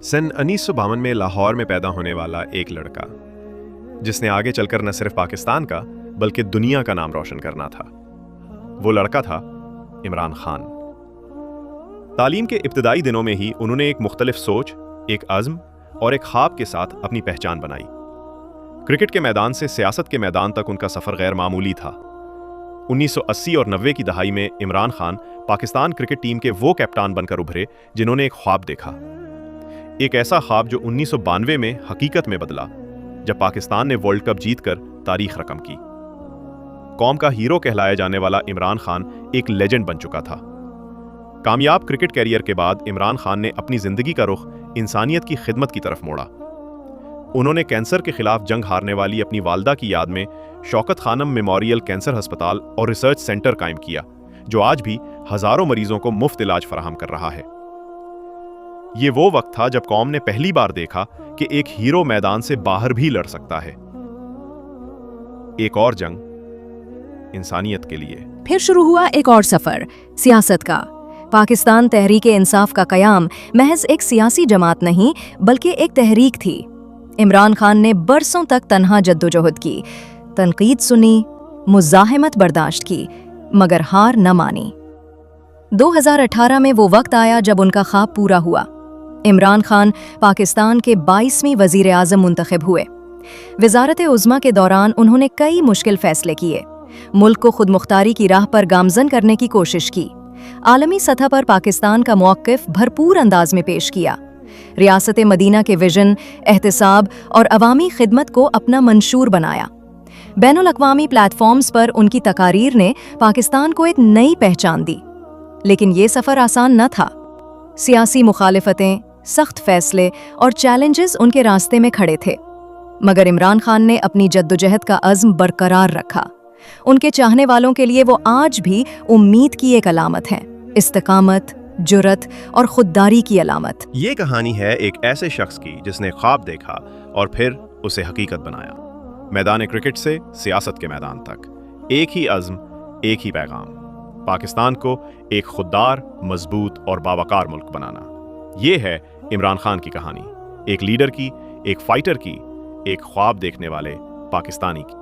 सन 1952 में लाहौर में पैदा होने वाला एक लड़का जिसने आगे चलकर न सिर्फ पाकिस्तान का बल्कि दुनिया का नाम रोशन करना था, वो लड़का था इमरान खान। तालीम के इब्तदाई दिनों में ही उन्होंने एक मुख्तलिफ सोच, एक अज़्म और एक ख्वाब के साथ अपनी पहचान बनाई। क्रिकेट के मैदान से सियासत के मैदान तक उनका सफ़र गैर मामूली था। 1980 और 90 की दहाई में इमरान खान पाकिस्तान क्रिकेट टीम के वो कप्तान बनकर उभरे जिन्होंने एक ख्वाब देखा, एक ऐसा ख्वाब जो 1992 में हकीकत में बदला जब पाकिस्तान ने वर्ल्ड कप जीतकर तारीख रकम की। कौम का हीरो कहलाया जाने वाला इमरान खान एक लेजेंड बन चुका था। कामयाब क्रिकेट कैरियर के बाद इमरान खान ने अपनी जिंदगी का रुख इंसानियत की खिदमत की तरफ मोड़ा। उन्होंने कैंसर के खिलाफ जंग हारने वाली अपनी वालदा की याद में शौकत खानम मेमोरियल कैंसर अस्पताल और रिसर्च सेंटर कायम किया, जो आज भी हजारों मरीजों को मुफ्त इलाज फराहम कर रहा है। ये वो वक्त था जब कौम ने पहली बार देखा कि एक हीरो मैदान से बाहर भी लड़ सकता है। एक और जंग इंसानियत के लिए। फिर शुरू हुआ एक और सफर, सियासत का। पाकिस्तान तहरीक-ए-इंसाफ का कयाम महज एक सियासी जमात नहीं बल्कि एक तहरीक थी। इमरान खान ने बरसों तक तन्हा जद्दोजहद की, तनकीद सुनी, मुज़ाहमत बर्दाश्त की, मगर हार न मानी। 2018 में वो वक्त आया जब उनका ख्वाब पूरा हुआ। इमरान खान पाकिस्तान के 22वें वज़ीर आज़म मुंतखब हुए। वज़ारत उज़्मा के दौरान उन्होंने कई मुश्किल फ़ैसले किए, मुल्क को खुद मुख्तारी की राह पर गामज़न करने की कोशिश की, आलमी सतह पर पाकिस्तान का मौक़िफ़ भरपूर अंदाज में पेश किया, रियासत मदीना के विजन, एहतिसाब और अवामी खिदमत को अपना मंशूर बनाया। बैनुल अक़वामी प्लेटफॉर्म्स पर उनकी तकारीर ने पाकिस्तान को एक नई पहचान दी। लेकिन ये सफ़र आसान न था। सियासी मुखालिफतें, सख्त फैसले और चैलेंजेस उनके रास्ते में खड़े थे, मगर इमरान खान ने अपनी जद्दोजहद का अज़्म बरकरार रखा। उनके चाहने वालों के लिए वो आज भी उम्मीद की एक अलामत है, इस्तिकामत, जुरत और खुददारी की अलामत। ये कहानी है एक ऐसे शख्स की जिसने ख्वाब देखा और फिर उसे हकीकत बनाया। मैदान क्रिकेट से सियासत के मैदान तक, एक ही अज़्म, एक ही पैगाम, पाकिस्तान को एक खुददार, मजबूत और बावकार मुल्क बनाना। ये है इमरान खान की कहानी, एक लीडर की, एक फाइटर की, एक ख्वाब देखने वाले पाकिस्तानी की।